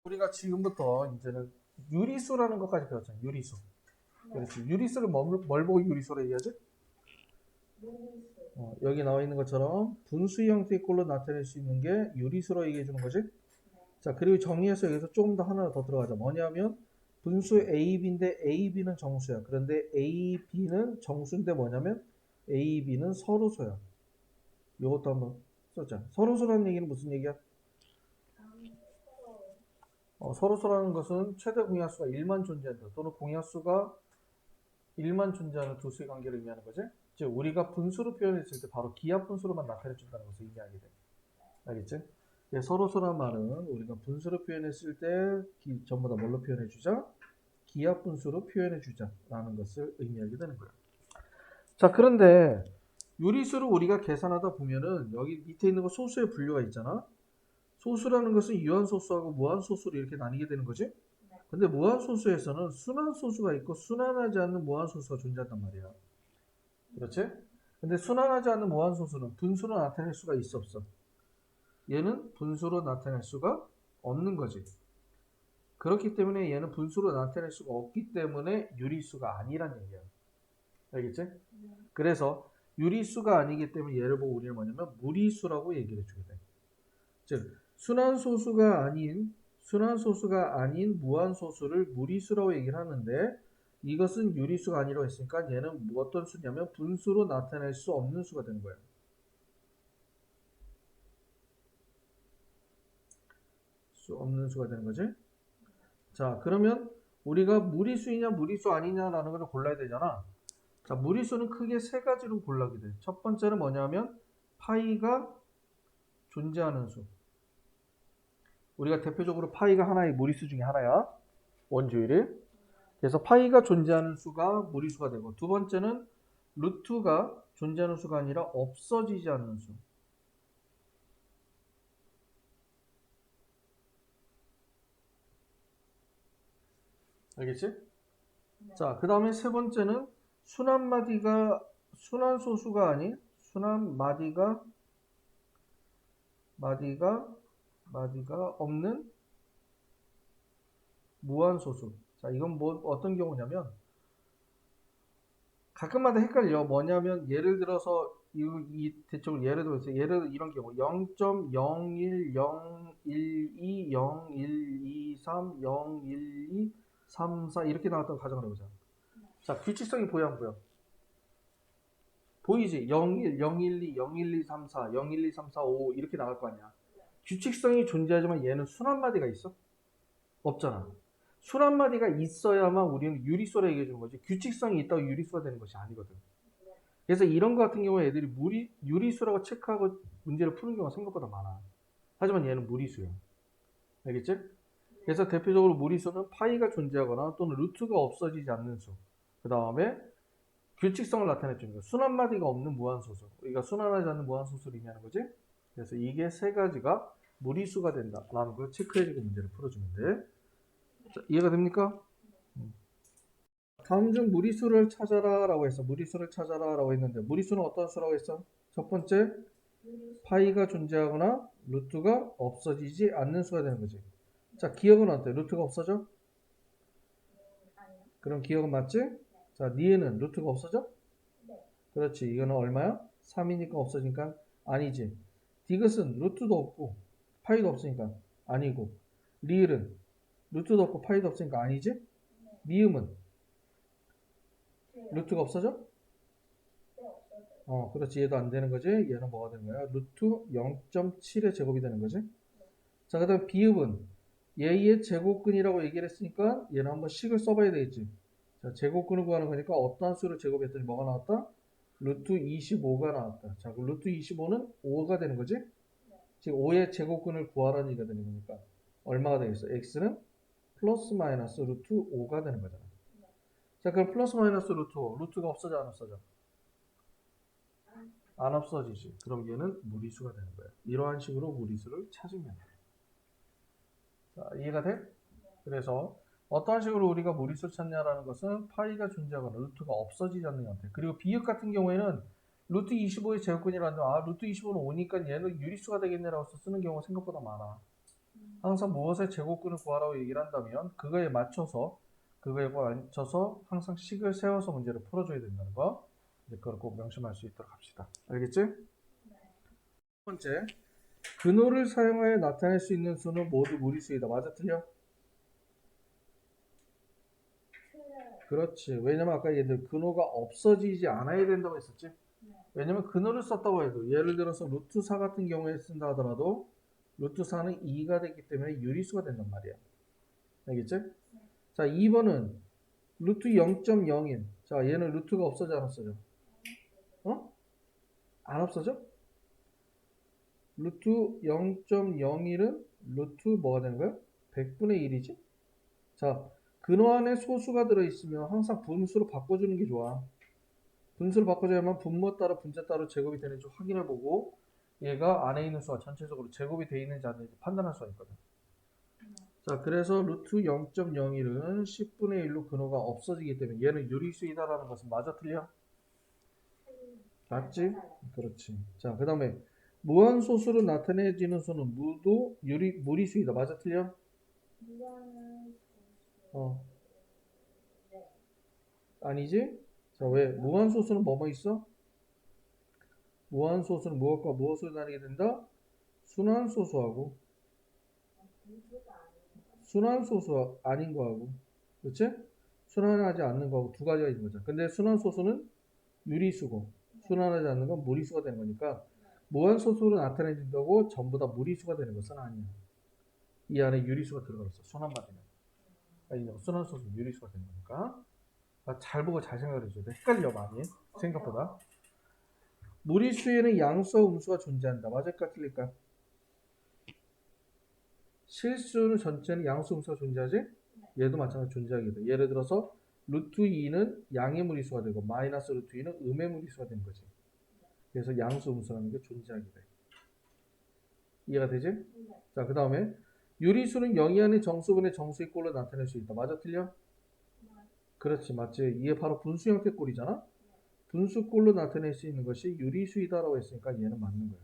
우리가 지금부터 이제는 유리수라는 것까지 배웠잖아요. 유리수. 그렇지. 유리수를 뭘 보고 유리수로 얘기하지? 여기 나와 있는 것처럼 분수 형태의 꼴로 나타낼 수 있는 게 유리수로 얘기해 주는 거지. 자, 그리고 정리해서 여기서 조금 더 하나 더 들어가자. 뭐냐면 분수 AB인데 AB는 정수야. 그런데 AB는 정수인데 뭐냐면 AB는 서로소야. 이것도 한번 썼자. 서로소라는 얘기는 무슨 얘기야? 서로소라는 것은 최대 공약수가 1만 존재한다. 또는 공약수가 1만 존재하는 두 수의 관계를 의미하는 거지. 즉 우리가 분수로 표현했을 때 바로 기하 분수로만 나타내준다는 것을 의미하게 돼. 알겠지? 서로소란 말은 우리가 분수로 표현했을 때 전부 다 뭘로 표현해주자? 기하 분수로 표현해주자 라는 것을 의미하게 되는 거야. 자, 그런데 유리수를 우리가 계산하다 보면은 여기 밑에 있는 거 소수의 분류가 있잖아. 소수라는 것은 유한소수하고 무한소수로 이렇게 나뉘게 되는 거지. 근데 무한소수에서는 순환소수가 있고 순환하지 않는 무한소수가 존재한단 말이야. 그렇지? 근데 순환하지 않는 무한소수는 분수로 나타낼 수가 있어 없어? 얘는 분수로 나타낼 수가 없는 거지. 그렇기 때문에 얘는 분수로 나타낼 수가 없기 때문에 유리수가 아니란 얘기야. 알겠지? 그래서 유리수가 아니기 때문에 얘를 보고 우리는 뭐냐면 무리수라고 얘기를 해주게 돼. 즉 순환소수가 아닌 무한소수를 무리수라고 얘기를 하는데 이것은 유리수가 아니라고 했으니까 얘는 어떤 수냐면 분수로 나타낼 수 없는 수가 되는 거예요. 수 없는 수가 되는 거지. 자, 그러면 우리가 무리수이냐 무리수 아니냐라는 걸 골라야 되잖아. 자, 무리수는 크게 세 가지로 골라게 돼. 첫 번째는 뭐냐면 파이가 존재하는 수. 우리가 대표적으로 파이가 하나의 무리수 중에 하나야. 원주율이. 그래서 파이가 존재하는 수가 무리수가 되고, 두 번째는 루트가 존재하는 수가 아니라 없어지지 않는 수. 알겠지? 자, 그 다음에 세 번째는 순환소수가 아닌 순환마디가 없는 무한소수. 자, 이건 어떤 경우냐면 가끔마다 헷갈려. 뭐냐면 예를 들어서 대충 예를 들어서 이런 경우 0.01012 0123 0123 이렇게 나왔다고 가정을 해보자. 자, 규칙성이 보여 안 보여? 보이지? 01, 012, 01234, 012345 이렇게 나갈 거 아니야. 규칙성이 존재하지만 얘는 순환마디가 있어? 없잖아. 순환마디가 있어야만 우리는 유리수라 얘기해 주는 거지. 규칙성이 있다고 유리수가 되는 것이 아니거든. 그래서 이런 거 같은 경우에 애들이 유리수라고 체크하고 문제를 푸는 경우가 생각보다 많아. 하지만 얘는 무리수야. 알겠지? 그래서 대표적으로 무리수는 파이가 존재하거나 또는 루트가 없어지지 않는 수. 그 다음에 규칙성을 나타내주는 거. 순환마디가 없는 무한소수. 우리가 순환하지 않는 무한소수를 의미하는 거지. 그래서 이게 세 가지가 무리수가 된다라는 걸 체크해주고 문제를 풀어주면 돼. 자, 이해가 됩니까? 다음 중 무리수를 찾아라 라고 했어. 무리수를 찾아라 라고 했는데 무리수는 어떤 수라고 했어? 첫 번째 파이가 존재하거나 루트가 없어지지 않는 수가 되는 거지. 자, 기억은 어때? 루트가 없어져? 그럼 기억은 맞지? 자, 니에는 루트가 없어져? 그렇지. 이거는 얼마야? 3이니까 없어지니까 아니지. 디귿은 루트도 없고 파이도 없으니까 아니고, 리을은 루트도 없고 파이도 없으니까 아니지. 미음은 루트가 없어져? 그렇지. 얘도 안 되는 거지. 얘는 뭐가 되는 거야? 루트 0.7의 제곱이 되는 거지. 자, 그 다음에 비읍은 얘의 제곱근이라고 얘기를 했으니까 얘는 한번 식을 써봐야 되겠지. 자, 제곱근을 구하는 거니까 어떠한 수를 제곱했더니 뭐가 나왔다? 루트 25가 나왔다. 자, 그 루트 25는 5가 되는 거지? 즉 5의 제곱근을 구하라는 얘기가 되는 거니까 얼마가 되겠어? x는 플러스 마이너스 루트 5가 되는 거잖아. 자, 그럼 플러스 마이너스 루트 5. 루트가 없어져 안 없어져? 안 없어지지. 그럼 얘는 무리수가 되는 거야. 이러한 식으로 무리수를 찾으면 돼. 자, 이해가 돼? 그래서 어떤 식으로 우리가 무리수를 찾냐라는 것은 파이가 존재하거나 루트가 없어지지 않는 형태. 그리고 비읍 같은 경우에는 루트 25의 제곱근이라는 루트 25는 5니까 얘는 유리수가 되겠네라고 쓰는 경우가 생각보다 많아. 항상 무엇의 제곱근을 구하라고 얘기를 한다면 그거에 맞춰서 항상 식을 세워서 문제를 풀어줘야 된다는 거. 이제 그걸 꼭 명심할 수 있도록 합시다. 알겠지? 첫 번째, 근호를 사용하여 나타낼 수 있는 수는 모두 무리수이다. 맞아, 틀려? 그렇지. 왜냐면 아까 얘들 근호가 없어지지 않아야 된다고 했었지? 왜냐면 근호를 썼다고 해도 예를 들어서 루트 4 같은 경우에 쓴다 하더라도 루트 4는 2가 됐기 때문에 유리수가 된단 말이야. 알겠지? 자, 2번은 루트 0.01. 자, 얘는 루트가 없어져 안 없어져? 어? 안 없어져? 루트 0.01은 루트 뭐가 되는 거야? 100분의 1이지? 자, 근호 안에 소수가 들어있으면 항상 분수로 바꿔주는 게 좋아. 분수로 바꿔줘야만 분모 따로 분자 따로 제곱이 되는지 확인해보고 얘가 안에 있는 수가 전체적으로 제곱이 되어 있는지 안 되는지 판단할 수가 있거든. 자, 그래서 루트 0.01은 10분의 1로 근호가 없어지기 때문에 얘는 유리수이다라는 것은 맞아 틀려? 맞지? 그렇지. 자, 그 다음에 무한소수로 나타내지는 수는 무도 무리수이다. 맞아 틀려? 어, 아니지? 자, 왜? 무한소수는 뭐뭐 있어? 무한소수는 무엇과 무엇을 나뉘게 된다? 순환소수하고 순환소수 아닌 거하고, 그렇지? 순환하지 않는 거하고 두 가지가 있는 거죠. 근데 순환소수는 유리수고 순환하지 않는 건 무리수가 되는 거니까 무한소수로 나타내진다고 전부 다 무리수가 되는 것은 아니야. 이 안에 유리수가 들어가 있어. 순환받으면. 아니, 순환소수 유리수가 되는 거니까. 잘 보고 잘 생각을 해줘야 돼. 헷갈려 많이 생각보다. 무리수에는 양수와 음수가 존재한다. 맞을까 틀릴까? 실수는 전체는 양수 음수가 존재하지? 얘도 마찬가지로 존재하게 돼. 예를 들어서 루트 2는 양의 무리수가 되고 마이너스 루트 2는 음의 무리수가 되는 거지. 그래서 양수 음수라는 게 존재하게 돼. 이해가 되지? 자, 그 다음에 유리수는 영이 아닌 정수분의 정수의 꼴로 나타낼 수 있다. 맞아 틀려? 그렇지, 맞지. 이게 바로 분수 형태 꼴이잖아. 분수꼴로 나타낼 수 있는 것이 유리수이다라고 했으니까 얘는 맞는 거야.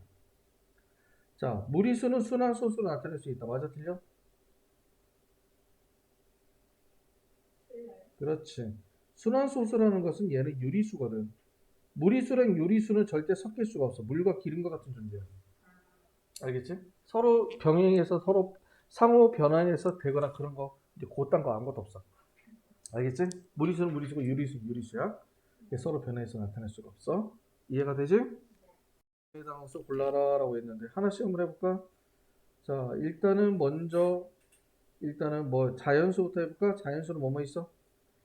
자, 무리수는 순환소수로 나타낼 수 있다. 맞아 틀려? 그렇지. 순환소수라는 것은 얘는 유리수거든. 무리수랑 유리수는 절대 섞일 수가 없어. 물과 기름과 같은 존재야. 알겠지? 서로 병행해서 서로 상호 변환해서 되거나 그런 거 이제 그딴 거 아무것도 없어. 알겠지? 무리수는 무리수고 유리수는 유리수야. 서로 변해서 나타낼 수가 없어. 이해가 되지? 해당한 수 골라라 라고 했는데 하나씩 한번 해볼까? 자, 일단은 뭐 자연수부터 해볼까? 자연수는 뭐뭐 있어?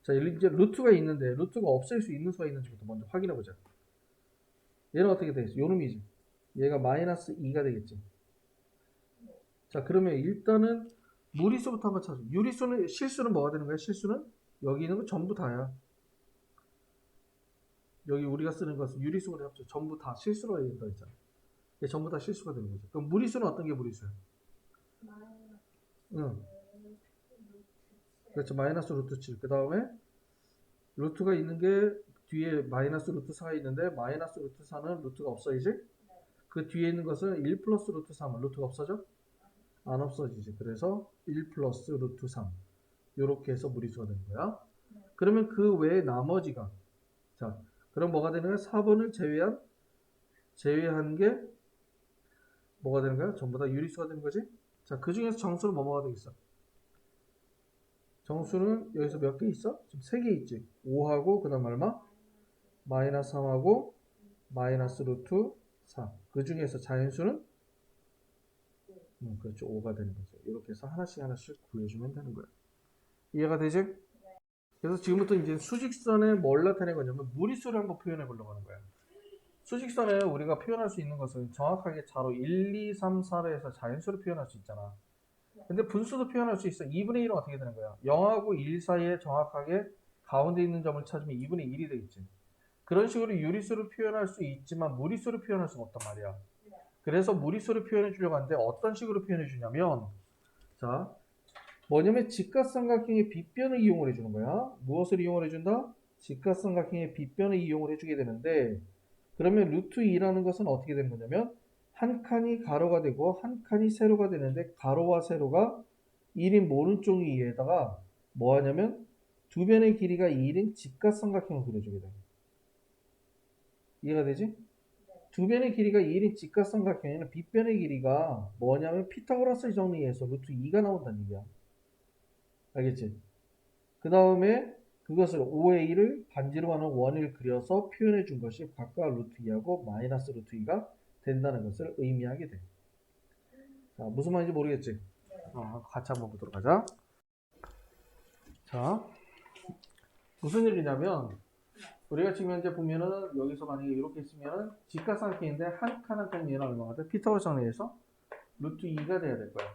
자, 이제 루트가 있는데 루트가 없앨 수 있는 수가 있는지부터 먼저 확인해보자. 얘는 어떻게 되겠어? 요놈이지. 얘가 마이너스 2가 되겠지. 자, 그러면 일단은 무리수부터 한번 찾아. 유리수는 실수는 뭐가 되는 거야? 실수는 여기 있는 거 전부 다야. 여기 우리가 쓰는 것은 유리수가 합쳐 전부 다 실수로 된다 했잖아. 이게 전부 다 실수가 되는 거죠. 그럼 무리수는 어떤 게 무리수야? 응. 그렇죠. 마이너스 루트 7. 그 다음에 루트가 있는 게 뒤에 마이너스 루트 4가 있는데 마이너스 루트 4는 루트가 없어지지? 그 뒤에 있는 것은 1 플러스 루트 3은 루트가 없어져? 안 없어지지. 그래서 1 플러스 루트 3 이렇게 해서 무리수가 되는 거야. 그러면 그 외에 나머지가 자, 그럼 뭐가 되는 거야? 4번을 제외한 게 뭐가 되는 거야? 전부 다 유리수가 되는 거지? 자, 그 중에서 정수는 뭐가 되겠어? 정수는 여기서 몇 개 있어? 지금 3개 있지. 5하고 그다음 얼마? 마이너스 3하고 마이너스 루트 4. 그 중에서 자연수는 그렇죠. 5가 되는 거죠. 이렇게 해서 하나씩 구해주면 되는 거야. 이해가 되지? 그래서 지금부터 이제 수직선에 뭘 나타낸 거냐면 무리수를 한번 표현해 보려고 하는 거야. 수직선에 우리가 표현할 수 있는 것은 정확하게 자로 1, 2, 3, 4로 해서 자연수로 표현할 수 있잖아. 근데 분수도 표현할 수 있어. 2분의 1은 어떻게 되는 거야? 0하고 1 사이에 정확하게 가운데 있는 점을 찾으면 2분의 1이 되겠지. 그런 식으로 유리수를 표현할 수 있지만 무리수를 표현할 수가 없단 말이야. 그래서 무리수를 표현해 주려고 하는데 어떤 식으로 표현해 주냐면 자, 뭐냐면 직각삼각형의 빗변을 이용을 해주는 거야. 무엇을 이용을 해준다? 직각삼각형의 빗변을 이용을 해주게 되는데 그러면 루트 2라는 것은 어떻게 되는 거냐면 한 칸이 가로가 되고 한 칸이 세로가 되는데 가로와 세로가 1인 오른쪽 위에다가 뭐 하냐면 두 변의 길이가 1인 직각삼각형을 그려주게 돼. 이해가 되지? 두 변의 길이가 1인 직각삼각형에는 빗변의 길이가 뭐냐면 피타고라스 정리에서 루트 2가 나온다는 얘기야. 알겠지? 그 다음에 그것을 5의 1을 반지로 하는 원을 그려서 표현해 준 것이 각각 루트 2하고 마이너스 루트 2가 된다는 것을 의미하게 돼. 자, 무슨 말인지 모르겠지? 같이 한번 보도록 하자. 자, 무슨 일이냐면 우리가 지금 현재 보면은 여기서 만약에 이렇게 있으면은 직각삼각형인데 한 칸 한 칸 얘는 얼마가 돼? 피타고라스 정리해서 루트 2가 돼야 될 거야.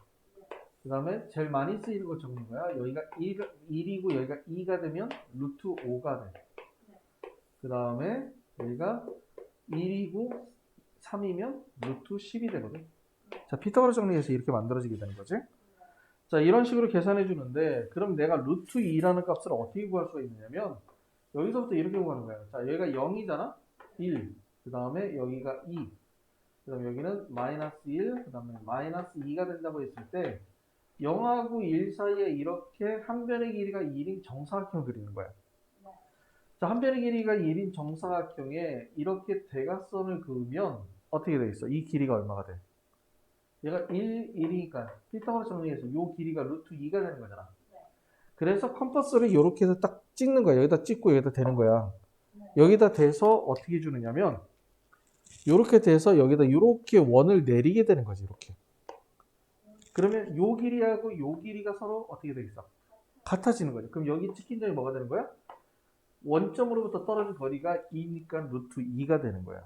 그 다음에 제일 많이 쓰이는 걸 적는 거야. 여기가 1이고 여기가 2가 되면 루트 5가 돼. 그 다음에 여기가 1이고 3이면 루트 10이 되거든. 자, 피타고라스 정리해서 이렇게 만들어지게 되는 거지. 자, 이런 식으로 계산해 주는데 그럼 내가 루트 2라는 값을 어떻게 구할 수가 있느냐면 여기서부터 이렇게 구하는 거야. 자, 여기가 0이잖아. 1. 그 다음에 여기가 2. 그 다음에 여기는 마이너스 1. 그 다음에 마이너스 2가 된다고 했을 때 0하고 1 사이에 이렇게 한 변의 길이가 1인 정사각형을 그리는 거야. 자, 한 변의 길이가 1인 정사각형에 이렇게 대각선을 그으면 어떻게 되겠어? 이 길이가 얼마가 돼? 얘가 1이니까 피타고라스 정리해서 이 길이가 루트 2가 되는 거잖아. 그래서 컴퍼스를 이렇게 해서 딱 찍는 거야. 여기다 찍고 여기다 대는 거야. 여기다 대서 어떻게 주느냐면 이렇게 돼서 여기다 이렇게 원을 내리게 되는 거지. 이렇게. 그러면 요 길이하고 요 길이가 서로 어떻게 되겠어? 같아지는 거죠. 그럼 여기 찍힌 점이 뭐가 되는 거야? 원점으로부터 떨어진 거리가 2니까 루트 2가 되는 거야.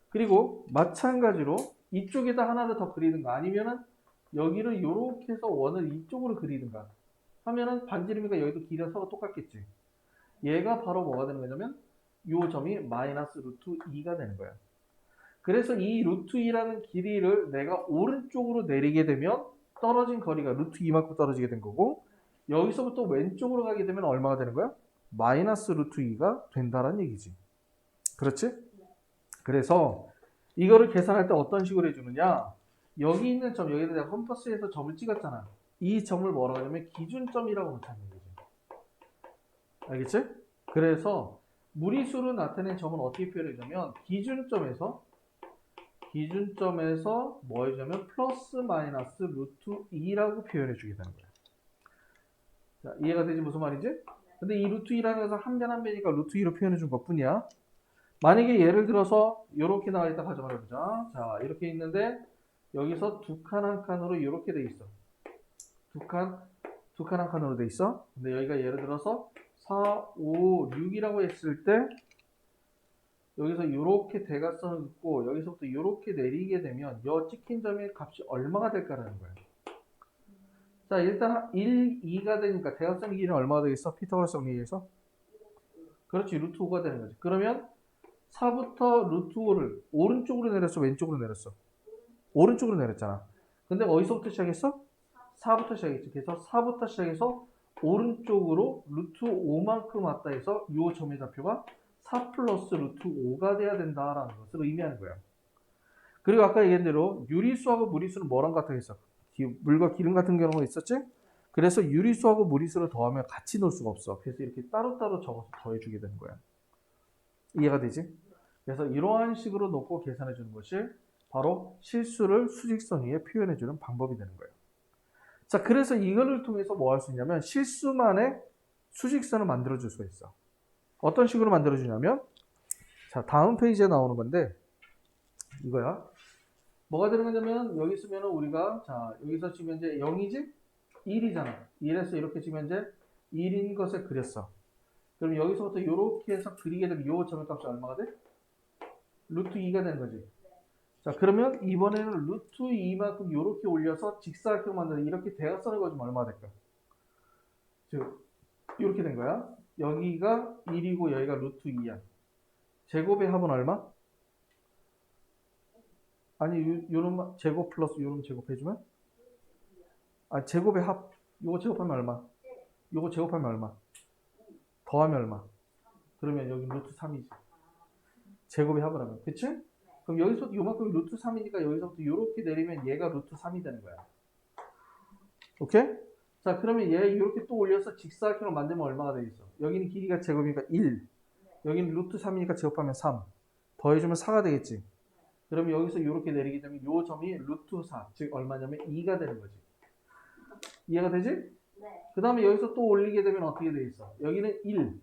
그리고 마찬가지로 이쪽에다 하나를 더 그리든가 아니면은 여기를 이렇게 해서 원을 이쪽으로 그리든가 하면은 반지름이가 여기도 길이가 서로 똑같겠지. 얘가 바로 뭐가 되는 거냐면 이 점이 마이너스 루트 2가 되는 거야. 그래서 이 루트 2라는 길이를 내가 오른쪽으로 내리게 되면 떨어진 거리가 루트 2만큼 떨어지게 된 거고 여기서부터 왼쪽으로 가게 되면 얼마가 되는 거야? 마이너스 루트 2가 된다는 얘기지. 그렇지? 그래서 이거를 계산할 때 어떤 식으로 해주느냐? 여기 있는 점, 여기다 내가 컴퍼스에서 점을 찍었잖아. 이 점을 뭐라고 하냐면 기준점이라고 놓자는 얘기지. 알겠지? 그래서 무리수로 나타낸 점은 어떻게 표현해주냐면 기준점에서 뭐 해주냐면 플러스 마이너스 루트 2라고 표현해주게 되는 거야. 자, 이해가 되지? 무슨 말인지? 근데 이 루트 2라는 것은 한 변 한 변이니까 루트 2로 표현해준 것 뿐이야. 만약에 예를 들어서 이렇게 나와 있다 가정을 해보자. 자, 이렇게 있는데 여기서 두 칸 한 칸으로 이렇게 돼 있어. 두 칸 한 칸으로 돼 있어. 근데 여기가 예를 들어서 4, 5, 6이라고 했을 때 여기서 이렇게 대각선을 긋고 여기서부터 이렇게 내리게 되면 이 찍힌 점의 값이 얼마가 될까라는 거예요. 자, 일단 1, 2가 되니까 대각선의 길이는 얼마가 되겠어? 피타고라스 정리에서? 그렇지, 루트 5가 되는 거지. 그러면 4부터 루트 5를 오른쪽으로 내렸어? 왼쪽으로 내렸어? 오른쪽으로 내렸잖아. 근데 어디서부터 시작했어? 4부터 시작했지. 그래서 4부터 시작해서 오른쪽으로 루트 5만큼 왔다 해서 이 점의 좌표가 4 플러스 루트 5가 돼야 된다라는 것을 의미하는 거야. 그리고 아까 얘기한 대로 유리수하고 무리수는 뭐랑 같아 있어? 물과 기름 같은 경우가 있었지? 그래서 유리수하고 무리수를 더하면 같이 놓을 수가 없어. 그래서 이렇게 따로따로 적어서 더해주게 되는 거야. 이해가 되지? 그래서 이러한 식으로 놓고 계산해 주는 것이 바로 실수를 수직선 위에 표현해 주는 방법이 되는 거예요. 자, 그래서 이거를 통해서 뭐 할 수 있냐면 실수만의 수직선을 만들어 줄 수가 있어. 어떤 식으로 만들어 주냐면 자, 다음 페이지에 나오는 건데 이거야. 뭐가 되는 거냐면 여기 쓰면은 우리가 자, 여기서 지금 현재 0이지? 1이잖아. 1에서 이렇게 지금 현재 1인 것을 그렸어. 그럼 여기서부터 이렇게 해서 그리게 되면 이 점의 값이 얼마가 돼? 루트 2가 되는 거지. 자, 그러면 이번에는 루트 2만큼 이렇게 올려서 직사각형 만들어 이렇게 대각선을 그어주면 얼마가 될까? 즉, 이렇게 된 거야. 여기가 1이고 여기가 루트 2야. 제곱의 합은 얼마? 아니, 요런 제곱 플러스 요런 제곱 해주면? 아, 제곱의 합. 요거 제곱하면 얼마? 요거 제곱하면 얼마? 더하면 얼마? 그러면 여기 루트 3이지. 제곱의 합을 하면. 그치? 그럼 그럼 여기서부터 요만큼 루트 3이니까 여기서부터 이렇게 내리면 얘가 루트 3이 되는 거야. 오케이? 자, 그러면 얘 이렇게 또 올려서 직사각형을 만들면 얼마가 되겠어? 여기는 길이가 제곱이니까 1. 여기는 루트 3이니까 제곱하면 3. 더해주면 4가 되겠지. 그러면 여기서 이렇게 내리게 되면 요 점이 루트 4, 즉 얼마냐면 2가 되는 거지. 이해가 되지? 네. 그 다음에 여기서 또 올리게 되면 어떻게 되겠어? 여기는 1.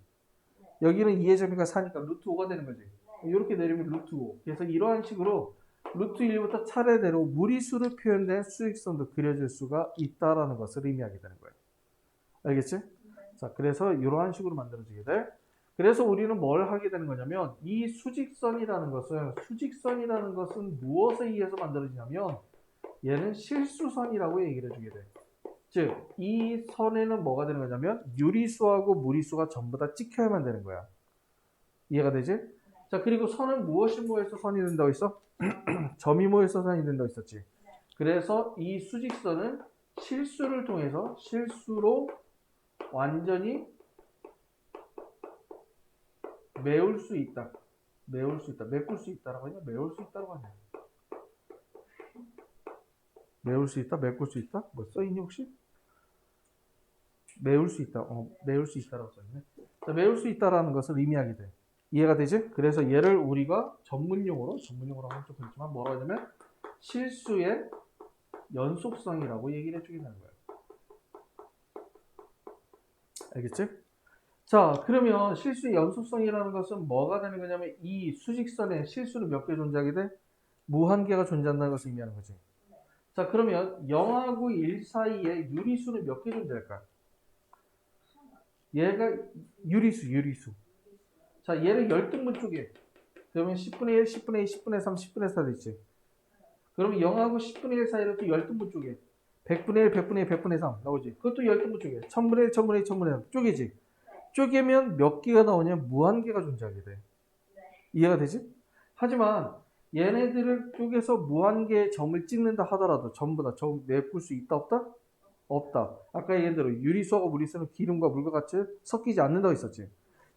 여기는 2의 점이니까 4니까 루트 5가 되는 거지. 이렇게 내리면 루트 5. 그래서 이러한 식으로 루트 1부터 차례대로 무리수로 표현된 수직선도 그려질 수가 있다라는 것을 의미하게 되는 거예요. 알겠지? 자, 그래서 이러한 식으로 만들어지게 돼. 그래서 우리는 뭘 하게 되는 거냐면 이 수직선이라는 것은 무엇에 의해서 만들어지냐면 얘는 실수선이라고 얘기를 해주게 돼. 즉, 이 선에는 뭐가 되는 거냐면 유리수하고 무리수가 전부 다 찍혀야만 되는 거야. 이해가 되지? 자, 그리고 선은 무엇이 모여서 선이 된다고 했어? 점이 모여서 선이 된다고 했었지. 그래서 이 수직선은 실수를 통해서 실수로 완전히 메울 수 있다. 메울 수 있다. 메꿀 수 있다라고 하냐? 메울 수 있다라고 하냐? 메울 수 있다? 메꿀 수 있다? 뭐 써있니 혹시? 메울 수 있다. 메울 수 있다라고 써있네. 자, 메울 수 있다라는 것을 의미하게 돼. 이해가 되지? 그래서 얘를 우리가 전문용어로 하면 좀 그렇지만 뭐라고 하냐면 실수의 연속성이라고 얘기를 해주게 되는 거예요. 알겠지? 자, 그러면 실수의 연속성이라는 것은 뭐가 되는 거냐면 이 수직선에 실수는 몇 개 존재하게 돼? 무한개가 존재한다는 것을 의미하는 거지. 자, 그러면 0하고 1 사이에 유리수는 몇 개 존재할까? 얘가 유리수. 자, 얘를 열등분 쪽에 그러면 10분의 1, 10분의 2, 10분의 3, 10분의 4 됐지. 그러면 0하고 10분의 1 사이로 또 열등분 쪽에 100분의 1, 100분의 1, 100분의 3 나오지. 그것도 열등분 쪽에 1000분의 1, 1000분의 2, 1000분의 3 쪼개지. 쪼개면 몇 개가 나오냐? 무한개가 존재하게 돼. 이해가 되지? 하지만 얘네들을 쪼개서 무한개의 점을 찍는다 하더라도 전부 다 점 메꿀 수 있다 없다? 없다. 아까 얘기한 대로 유리수하고 무리수는 기름과 물과 같이 섞이지 않는다고 했었지.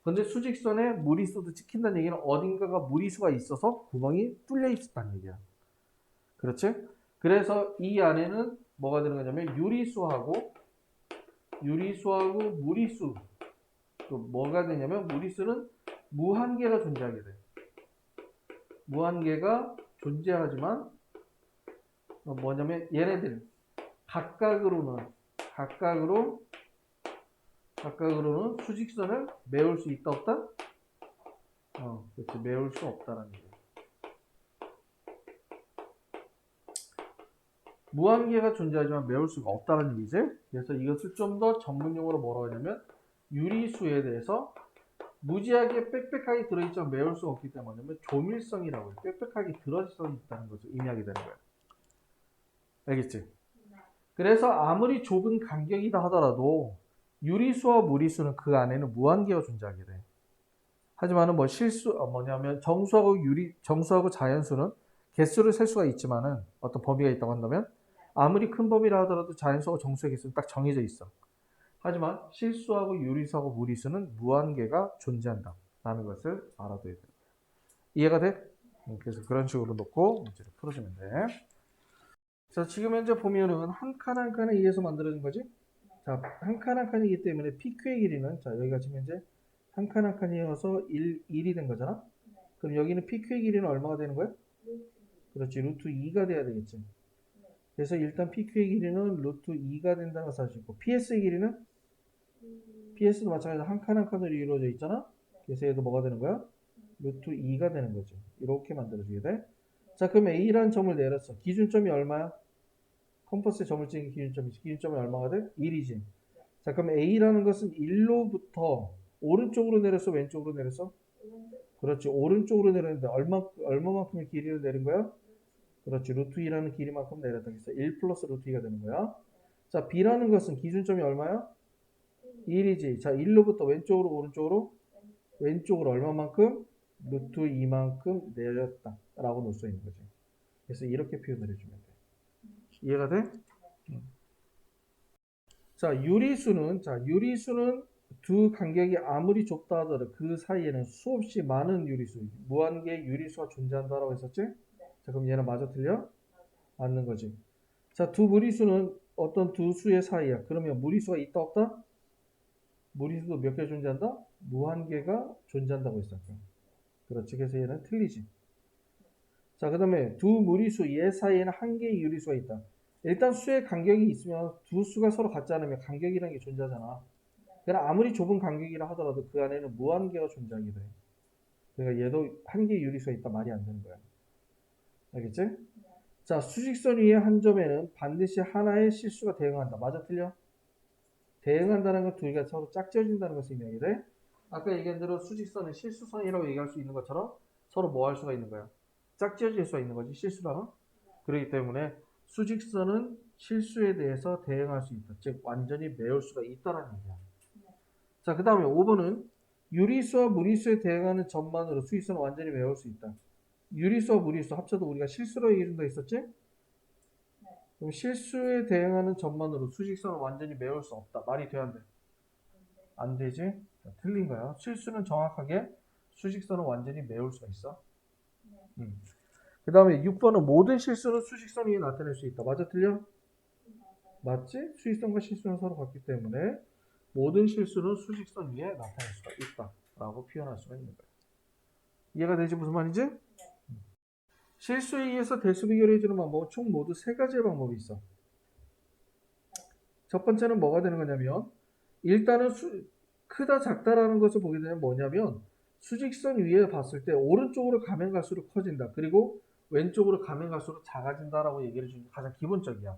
근데 수직선에 무리수도 찍힌다는 얘기는 어딘가가 무리수가 있어서 구멍이 뚫려 있었다는 얘기야. 그렇지? 그래서 이 안에는 뭐가 되는 거냐면 유리수하고 무리수 또 뭐가 되냐면 무리수는 무한개가 존재하게 돼. 무한개가 존재하지만 뭐냐면 얘네들 각각으로는 수직선을 메울 수 있다 없다? 그렇지. 메울 수 없다라는 얘기야. 무한개가 존재하지만 메울 수가 없다는 얘기지. 그래서 이것을 좀 더 전문용어로 뭐라고 하냐면 유리수에 대해서 무지하게 빽빽하게 들어있지만 메울 수가 없기 때문에 조밀성이라고 해요. 빽빽하게 들어있어 있다는 것을 의미하게 되는 거예요. 알겠지? 그래서 아무리 좁은 간격이다 하더라도 유리수와 무리수는 그 안에는 무한개가 존재하게 돼. 하지만은 뭐 뭐냐면 정수하고 자연수는 개수를 셀 수가 있지만은 어떤 범위가 있다고 한다면 아무리 큰 범위라 하더라도 자연수하고 정수의 개수는 딱 정해져 있어. 하지만 실수하고 유리수하고 무리수는 무한개가 존재한다 라는 것을 알아둬야 돼요. 이해가 돼? 그래서 그런 식으로 놓고 문제를 풀어주면 돼. 자, 지금 현재 보면은 한 칸 한 칸에 의해서 만들어진 거지? 자, 한 칸 한 칸이기 때문에 PQ의 길이는 자, 여기가 지금 현재 한 칸 한 칸이어서 1이 된 거잖아? 그럼 여기는 PQ의 길이는 얼마가 되는 거야? 그렇지, 루트 2가 돼야 되겠지. 그래서 일단 PQ의 길이는 루트 2가 된다는 것을 알 수 있고, PS의 길이는? PS도 마찬가지로 한 칸 한 칸으로 이루어져 있잖아? 그래서 얘도 뭐가 되는 거야? 루트 2가 되는 거지. 이렇게 만들어지게 돼. 자, 그럼 A라는 점을 내렸어. 기준점이 얼마야? 컴퍼스에 점을 찍은 기준점이 얼마가 돼? 1이지. 자, 그럼 A라는 것은 1로부터 오른쪽으로 내렸어? 왼쪽으로 내렸어? 그렇지. 오른쪽으로 내렸는데 얼마만큼의 길이를 내린 거야? 그렇지. 루트 2라는 길이만큼 내렸다. 그래서 1 플러스 루트 2가 되는 거야. 자, B라는 것은 기준점이 얼마야? 1이지. 자, 1로부터 왼쪽으로 오른쪽으로? 왼쪽으로 얼마만큼? 루트 2만큼 내렸다. 라고 놓을 수 있는 거지. 그래서 이렇게 표현을 해주면 돼. 이해가 돼? 자, 유리수는 두 간격이 아무리 좁다 하더라도 그 사이에는 수없이 많은 무한개의 유리수가 존재한다라고 했었지? 자, 그럼 얘는 맞아 틀려? 맞는 거지. 자, 두 무리수는 어떤 두 수의 사이야. 그러면 무리수가 있다 없다? 무리수도 몇 개 존재한다? 무한개가 존재한다고 했었죠. 그렇지. 그래서 얘는 틀리지. 자, 그 다음에 두 무리수 얘 사이에는 한 개의 유리수가 있다. 일단 수의 간격이 있으면 두 수가 서로 같지 않으면 간격이라는 게 존재하잖아. 그러나 아무리 좁은 간격이라 하더라도 그 안에는 무한개가 존재하게 돼. 그러니까 얘도 한 개의 유리수가 있다 말이 안 되는 거야. 알겠지? 자, 수직선 위의 한 점에는 반드시 하나의 실수가 대응한다. 맞아 틀려? 대응한다는 건 두 개가 서로 짝지어진다는 것을 의미하게 돼. 아까 얘기한 대로 수직선은 실수선이라고 얘기할 수 있는 것처럼 서로 뭐 할 수가 있는 거야? 짝지어질 수가 있는 거지, 실수랑은. 그렇기 때문에 수직선은 실수에 대해서 대응할 수 있다. 즉 완전히 메울 수가 있다는 얘기야. 자, 그 다음에 5번은 유리수와 무리수에 대응하는 점만으로 수직선을 완전히 메울 수 있다. 유리수와 무리수 합쳐도 우리가 실수로 얘기해준다 했었지? 그럼 실수에 대응하는 점만으로 수직선을 완전히 메울 수 없다. 말이 돼, 안 돼? 안 되지? 자, 틀린 거야. 실수는 정확하게 수직선을 완전히 메울 수가 있어. 그 다음에 6번은 모든 실수는 수직선 위에 나타낼 수 있다. 맞아 틀려? 맞지? 수직선과 실수는 서로 같기 때문에 모든 실수는 수직선 위에 나타낼 수가 있다 라고 표현할 수가 있는 거야. 이해가 되지? 무슨 말인지? 실수에 의해서 대수 비교를 해주는 방법은 총 모두 세 가지의 방법이 있어. 첫 번째는 뭐가 되는 거냐면 일단은 크다 작다라는 것을 보게 되면 뭐냐면 수직선 위에 봤을 때 오른쪽으로 가면 갈수록 커진다. 그리고 왼쪽으로 가면 갈수록 작아진다라고 얘기를 해주는 게 가장 기본적이야.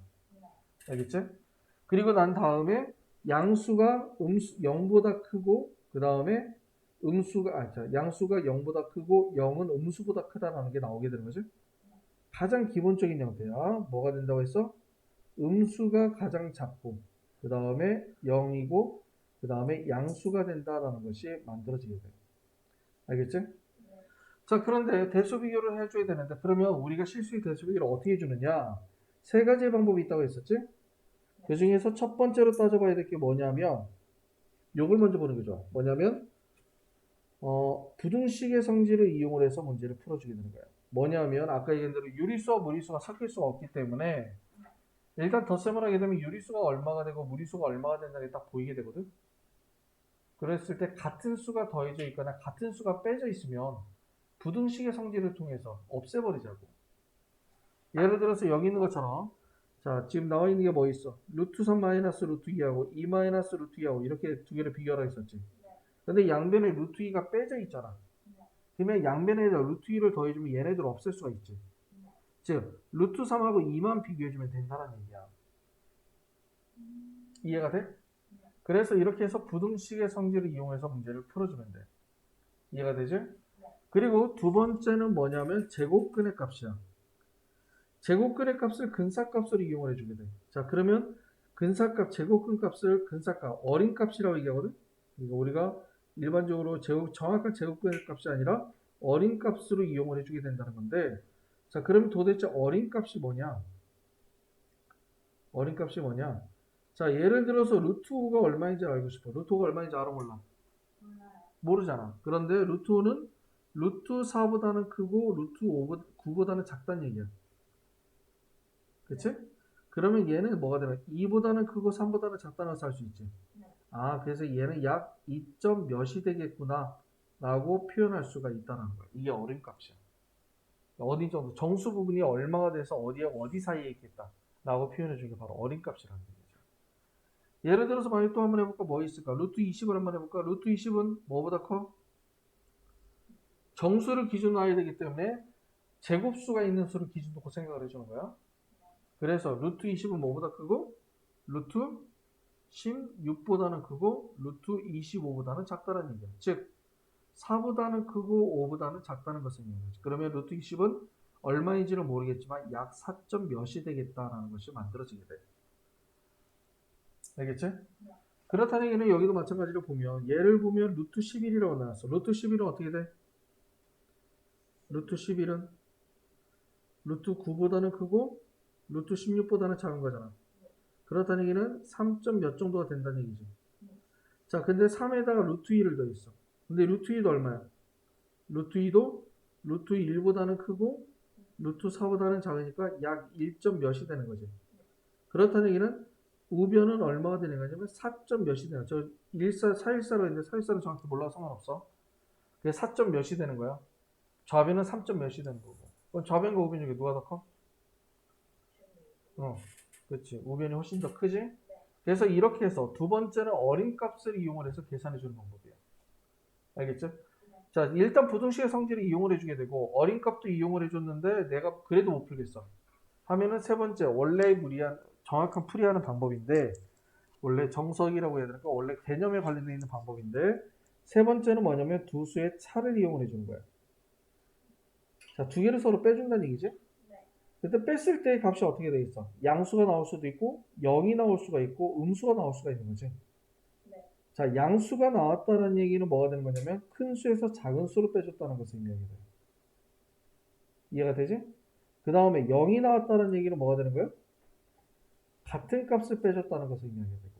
알겠지? 그리고 난 다음에 양수가 0보다 크고 그 다음에 양수가 0보다 크고 0은 음수보다 크다라는 게 나오게 되는 거지. 가장 기본적인 형태야. 뭐가 된다고 했어? 음수가 가장 작고 그 다음에 0이고 그 다음에 양수가 된다라는 것이 만들어지게 돼. 알겠지? 자, 그런데 대수 비교를 해줘야 되는데 그러면 우리가 실수의 대수 비교를 어떻게 해주느냐? 세 가지의 방법이 있다고 했었지? 그 중에서 첫 번째로 따져봐야 될 게 뭐냐면 요걸 먼저 보는 게 좋아. 뭐냐면 부등식의 성질을 이용을 해서 문제를 풀어주게 되는 거야. 뭐냐면 아까 얘기한 대로 유리수와 무리수가 섞일 수가 없기 때문에 일단 덧셈을 하게 되면 유리수가 얼마가 되고 무리수가 얼마가 된다는 게 딱 보이게 되거든. 그랬을 때 같은 수가 더해져 있거나 같은 수가 빼져 있으면 부등식의 성질을 통해서 없애버리자고. 예를 들어서 여기 있는 것처럼 자, 지금 나와 있는 게 뭐 있어? 루트 3 마이너스 루트 2하고 2 마이너스 루트 2하고 이렇게 두 개를 비교하라 했었지. 근데 양변에 루트 2가 빼져 있잖아. 그러면 양변에다 루트 2를 더해주면 얘네들 없앨 수가 있지. 즉 루트 3하고 2만 비교해주면 된다는 얘기야. 이해가 돼? 그래서 이렇게 해서 부등식의 성질을 이용해서 문제를 풀어주면 돼. 이해가 되지? 그리고 두 번째는 뭐냐면 제곱근의 값이야. 제곱근의 값을 근사값으로 이용을 해주게 돼. 자, 그러면 근사값, 제곱근 값을 근사값, 어린 값이라고 얘기하거든? 그러니까 우리가 일반적으로 정확한 제곱근의 값이 아니라 어린 값으로 이용을 해주게 된다는 건데, 자, 그럼 도대체 어린 값이 뭐냐? 어린 값이 뭐냐? 자, 예를 들어서 루트 5가 얼마인지 알고 싶어. 루트 5가 얼마인지 알아 몰라? 모르잖아. 그런데 루트 5는 루트 4보다는 크고 루트 9보다는 작다는 얘기야. 그치? 그러면 얘는 뭐가 되나? 2보다는 크고 3보다는 작다는 것을 알 수 있지. 아, 그래서 얘는 약 2점 몇이 되겠구나 라고 표현할 수가 있다는 거야. 이게 어림값이야. 어디 정도 정수 부분이 얼마가 돼서 어디 사이에 있겠다 라고 표현해 주는 게 바로 어림값이라는 얘기죠. 예를 들어서 만약 또 한번 해볼까? 뭐 있을까? 루트 20을 한번 해볼까? 루트 20은 뭐보다 커? 정수를 기준으로 해야 되기 때문에 제곱수가 있는 수를 기준 놓고 생각을 해주는 거야. 그래서 루트 20은 뭐보다 크고 루트 16보다는 크고 루트 25보다는 작다는 얘기야. 즉 4보다는 크고 5보다는 작다는 것을 얘기하지. 그러면 루트 20은 얼마인지는 모르겠지만 약 4점 몇이 되겠다라는 것이 만들어지게 돼. 알겠지? 그렇다는 얘기는 여기도 마찬가지로 보면 얘를 보면 루트 11이라고 나왔어. 루트 11은 어떻게 돼? 루트 11은 루트 9보다는 크고 루트 16보다는 작은 거잖아. 그렇다는 얘기는 3점 몇 정도가 된다는 얘기지. 자, 근데 3에다가 루트 2를 더했어. 근데 루트 2도 얼마야? 루트 2도 루트 1보다는 크고 루트 4보다는 작으니까 약 1점 몇이 되는 거지. 그렇다는 얘기는 우변은 얼마가 되는 거냐면 4점 몇이 되는 거야. 저 414로 했는데 414는 정확히 몰라서 상관없어. 그게 4점 몇이 되는 거야. 좌변은 3점 몇이 되는 거고. 그럼 좌변과 우변 중에 누가 더 커? 그렇지. 우변이 훨씬 더 크지? 그래서 이렇게 해서 두 번째는 어린 값을 이용을 해서 계산해 주는 방법이야. 알겠죠? 자, 일단 부등식의 성질을 이용을 해주게 되고 어린 값도 이용을 해줬는데 내가 그래도 못 풀겠어. 하면은 세 번째 원래 무리한 정확한 풀이하는 방법인데 원래 정석이라고 해야 될까? 원래 개념에 관련되어 있는 방법인데 세 번째는 뭐냐면 두 수의 차를 이용을 해주는 거야. 자, 두 개를 서로 빼준다는 얘기지? 근데 뺐을 때 값이 어떻게 되겠어? 양수가 나올 수도 있고 0이 나올 수가 있고 음수가 나올 수가 있는 거지. 자, 양수가 나왔다는 얘기는 뭐가 되는 거냐면 큰 수에서 작은 수로 빼줬다는 것을 의미하게 돼요. 이해가 되지? 그 다음에 0이 나왔다는 얘기는 뭐가 되는 거예요? 같은 값을 빼줬다는 것을 의미하게 되고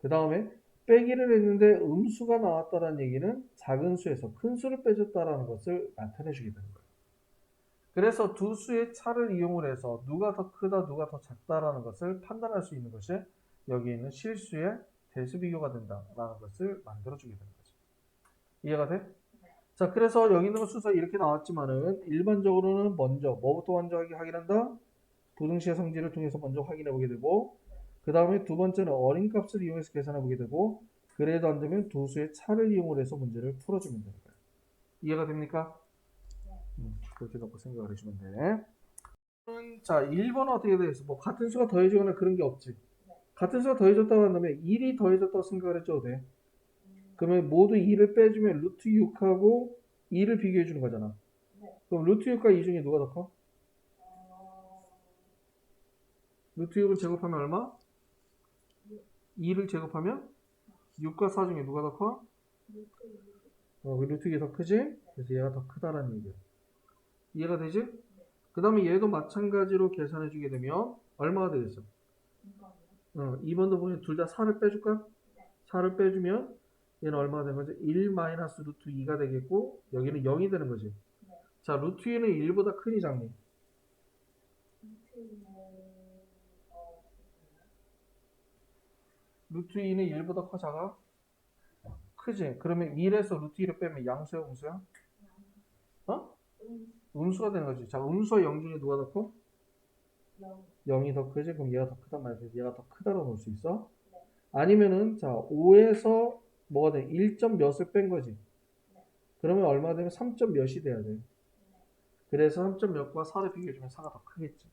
그 다음에 빼기를 했는데 음수가 나왔다는 얘기는 작은 수에서 큰 수를 빼줬다는 것을 나타내 주게 되는 거예요. 그래서 두 수의 차를 이용을 해서 누가 더 크다 누가 더 작다라는 것을 판단할 수 있는 것이 여기 있는 실수의 대수 비교가 된다라는 것을 만들어주게 되는 거죠. 이해가 돼? 자, 그래서 여기 있는 순서 이렇게 나왔지만은 일반적으로는 먼저 뭐부터 먼저 확인한다? 부등식의 성질을 통해서 먼저 확인해 보게 되고 그 다음에 두 번째는 어린 값을 이용해서 계산해 보게 되고 그래도 안 되면 두 수의 차를 이용을 해서 문제를 풀어주면 되는 거예요. 이해가 됩니까? 그렇게 놓고 생각을 해주면 돼. 자, 1번은 어떻게 되겠어? 뭐 같은 수가 더해지거나 그런 게 없지. 같은 수가 더해졌다고 한다면 1이 더해졌다고 생각을 해줘도 돼. 그러면 모두 2를 빼주면 루트 6하고 2를 비교해 주는 거잖아. 그럼 루트 6과 2 중에 누가 더 커? 루트 6을 제곱하면 얼마? 2를 제곱하면 6과 4 중에 누가 더 커? 루트 6이 더 크지? 그래서 얘가 더 크다라는 얘기야. 이해가 되지? 그 다음에 얘도 마찬가지로 계산해 주게 되면 얼마가 되겠어? 2번도 보면 둘 다 4를 빼줄까? 4를 빼주면 얘는 얼마가 되는 거지? 1 마이너스 루트 2가 되겠고 여기는 0이 되는 거지. 자, 루트 2는 1보다 크니 작니? 루트 2는 1보다 커 작아? 크지? 그러면 1에서 루트 2를 빼면 양수야 음수야? 어? 음수가 되는 거지. 자, 음수와 0 중에 누가 더 커? 0이 더 크지? 그럼 얘가 더 크단 말이야. 얘가 더 크다고 놓을 수 있어? 아니면은 자 5에서 뭐가 돼? 1점 몇을 뺀 거지. 그러면 얼마 되면 3점 몇이 돼야 돼. 그래서 3점 몇과 4를 비교해주면 4가 더 크겠지.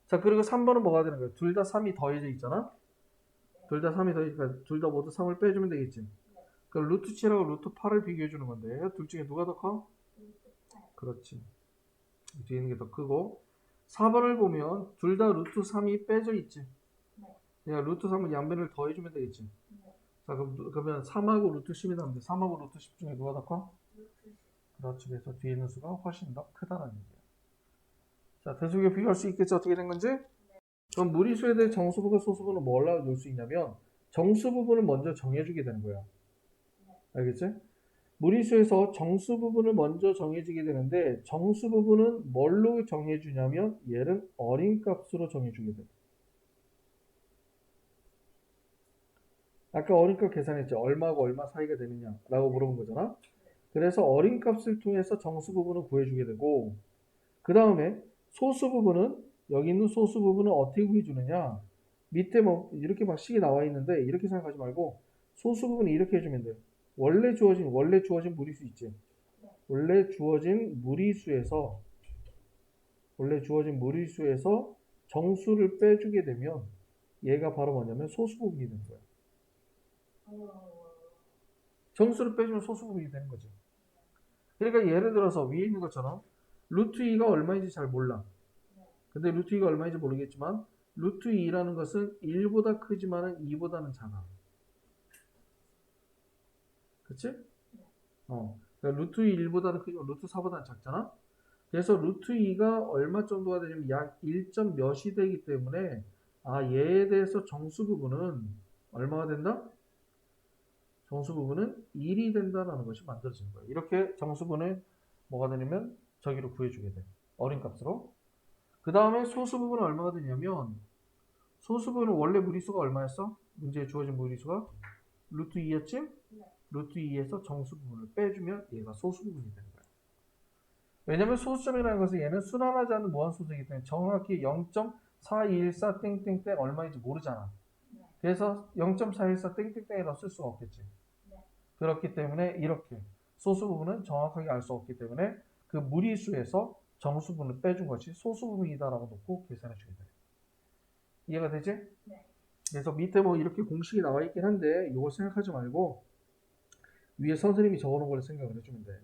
자, 그리고 3번은 뭐가 되는 거야? 둘 다 3이 더해져 있잖아? 둘 다 3이 더해지니까 둘 다 모두 3을 빼주면 되겠지. 그럼 루트 7하고 루트 8을 비교해주는 건데 둘 중에 누가 더 커? 그렇지. 뒤에 있는 게 더 크고 4번을 보면 둘 다 루트 3이 빼져 있지. 그러니까 루트 3은 양변을 더해주면 되겠지. 자, 그러면 3하고 루트 10이 나오는데 3하고 루트 10 중에 누가 더 커? 그렇지. 그래서 뒤에 있는 수가 훨씬 더 크다는 얘기예요. 자, 대수비교 비교할 수 있겠죠? 어떻게 된 건지? 그럼 무리수에 대해 정수부가 소수분을 뭘로 놓을 수 있냐면 정수 부분을 먼저 정해주게 되는 거야. 알겠지? 무리수에서 정수 부분을 먼저 정해주게 되는데 정수 부분은 뭘로 정해주냐면 얘를 어린 값으로 정해주게 돼. 아까 어린 값 계산했죠. 얼마하고 얼마 사이가 되느냐라고 물어본 거잖아. 그래서 어린 값을 통해서 정수 부분을 구해주게 되고 그 다음에 소수 부분은 여기 있는 소수 부분은 어떻게 구해주느냐 밑에 뭐 이렇게 막 식이 나와 있는데 이렇게 생각하지 말고 소수 부분은 이렇게 해주면 돼요. 원래 주어진 무리수 있지. 원래 주어진 무리수에서 정수를 빼주게 되면 얘가 바로 뭐냐면 소수 부분이 되는 거야. 정수를 빼주면 소수 부분이 되는 거지. 그러니까 예를 들어서 위에 있는 것처럼 루트 2가 얼마인지 잘 몰라. 근데 루트 2가 얼마인지 모르겠지만 루트 2라는 것은 1보다 크지만 2보다는 작아. 그치? 그러니까 루트 2 1보다는 크지만 루트 4보다는 작잖아? 그래서 루트 2가 얼마 정도가 되냐면 약 1점 몇이 되기 때문에 얘에 대해서 정수 부분은 얼마가 된다? 정수 부분은 1이 된다는 것이 만들어진 거예요. 이렇게 정수 부분은 뭐가 되냐면 저기로 구해주게 돼. 어림값으로. 그 다음에 소수 부분은 얼마가 되냐면 소수 부분은 원래 무리수가 얼마였어? 문제에 주어진 무리수가 루트 2였지? 루트 2에서 정수 부분을 빼주면 얘가 소수 부분이 되는 거야. 왜냐면 소수점이라는 것은 얘는 순환하지 않는 무한소수이기 때문에 정확히 0.414 땡땡땡 얼마인지 모르잖아. 그래서 0.414 땡땡땡이라고 쓸 수가 없겠지. 그렇기 때문에 이렇게 소수 부분은 정확하게 알 수 없기 때문에 그 무리수에서 정수 부분을 빼준 것이 소수 부분이다라고 놓고 계산해 주게 돼. 이해가 되지? 네. 그래서 밑에 뭐 이렇게 공식이 나와 있긴 한데 이걸 생각하지 말고 위에 선생님이 적어놓은 걸 생각을 해주면 돼.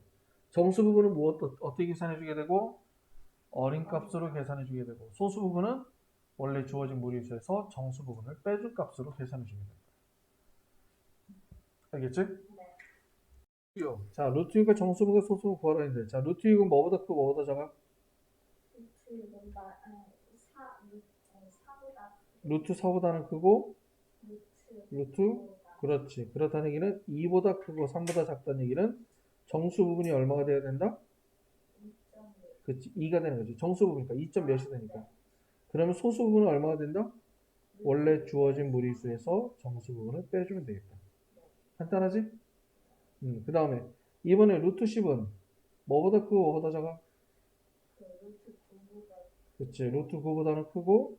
정수 부분은 어떻게 계산해 주게 되고 어림값으로 계산해 주게 되고 소수 부분은 원래 주어진 무리수에서 정수 부분을 빼준 값으로 계산해 주게 된다. 알겠지? 네. 자, 루트 6과 정수 부분과 소수 부분 구하라 했는데 자, 루트 6은 뭐보다 크고 뭐보다 작아? 루트 4보다는 크고 루트 그렇지. 그렇다는 얘기는 2보다 크고 3보다 작다는 얘기는 정수 부분이 얼마가 돼야 된다? 그렇지. 2가 되는 거지. 정수 부분이니까 2점 몇이 되니까. 그러면 소수 부분은 얼마가 된다? 원래 주어진 무리수에서 정수 부분을 빼주면 되겠다. 간단하지? 그 다음에 이번에 루트 10은 뭐보다 크고 뭐보다 작아? 그렇지. 루트 9보다는 크고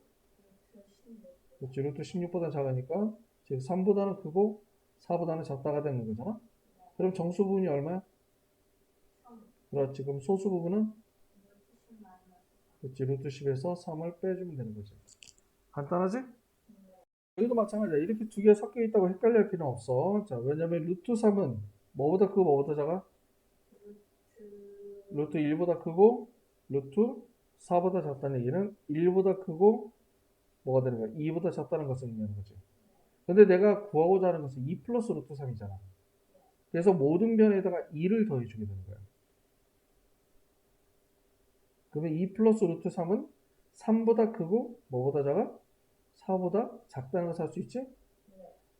그렇지. 루트 16보다 작으니까 즉 3보다는 크고 4보다는 작다가 되는 거잖아. 그럼 정수 부분이 얼마야? 그렇지. 그럼 소수 부분은 그렇지. 루트 10에서 3을 빼주면 되는 거지. 간단하지? 여기도 마찬가지야. 이렇게 두 개 섞여 있다고 헷갈릴 필요는 없어. 자, 왜냐면 루트 3은 뭐보다 크고 뭐보다 작아? 루트 1보다 크고 루트 4보다 작다는 얘기는 1보다 크고 뭐가 되는 거야? 2보다 작다는 것을 의미하는 거지. 근데 내가 구하고자 하는 것은 2 플러스 루트 3이잖아. 그래서 모든 변에다가 2를 더해주게 되는 거야. 그러면 2 플러스 루트 3은 3보다 크고 뭐보다 작아? 4보다 작다는 것을 알 수 있지?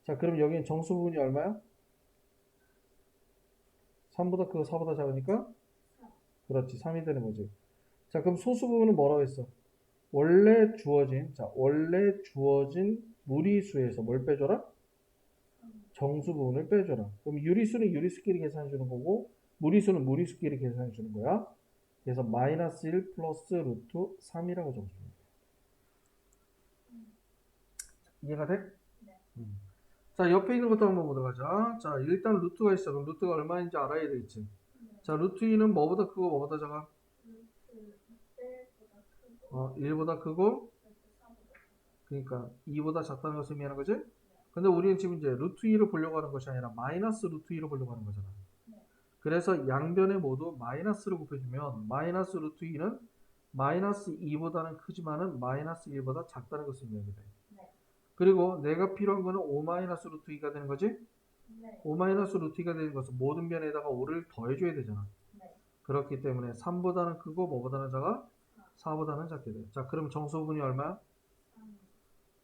자, 그럼 여기는 정수 부분이 얼마야? 3보다 크고 4보다 작으니까? 그렇지, 3이 되는 거지. 자, 그럼 소수 부분은 뭐라고 했어? 원래 주어진 무리수에서 뭘 빼줘라? 정수 부분을 빼줘라. 그럼 유리수는 유리수끼리 계산해 주는 거고, 무리수는 무리수끼리 계산해 주는 거야. 그래서 마이너스 1 플러스 루트 3이라고 적어줍니다. 이해가 돼? 네. 자, 옆에 있는 것도 한번 보도록 하자. 자, 일단 루트가 있어. 그럼 루트가 얼마인지 알아야 되겠지. 자, 루트 2는 뭐보다 크고 뭐보다 작아? 1보다 크고, 그러니까 2보다 작다는 것을 의미하는 거지? 근데 우리는 지금 이제 루트 2를 보려고 하는 것이 아니라 마이너스 루트 2를 보려고 하는 거잖아. 그래서 양변에 모두 마이너스를 곱해주면 마이너스 루트 2는 마이너스 2보다는 크지만은 마이너스 1보다 작다는 것을 의미하게 돼. 그리고 내가 필요한 거는 5 마이너스 루트 2가 되는 거지? 5 마이너스 루트 2가 되는 것은 모든 변에다가 5를 더해줘야 되잖아. 그렇기 때문에 3보다는 크고 뭐보다는 작아? 4보다는 작게 돼. 자, 그럼 정수 부분이 얼마야?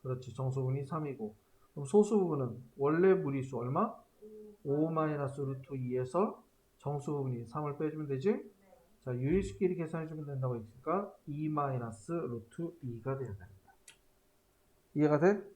그렇지. 정수 부분이 3이고. 그럼 소수 부분은 원래 무리수 얼마? 5 마이너스 루트 2에서 정수 부분이 3을 빼주면 되지? 자, 유리수끼리 계산해주면 된다고 했으니까 2 마이너스 루트 2가 돼야 된다. 이해가 돼?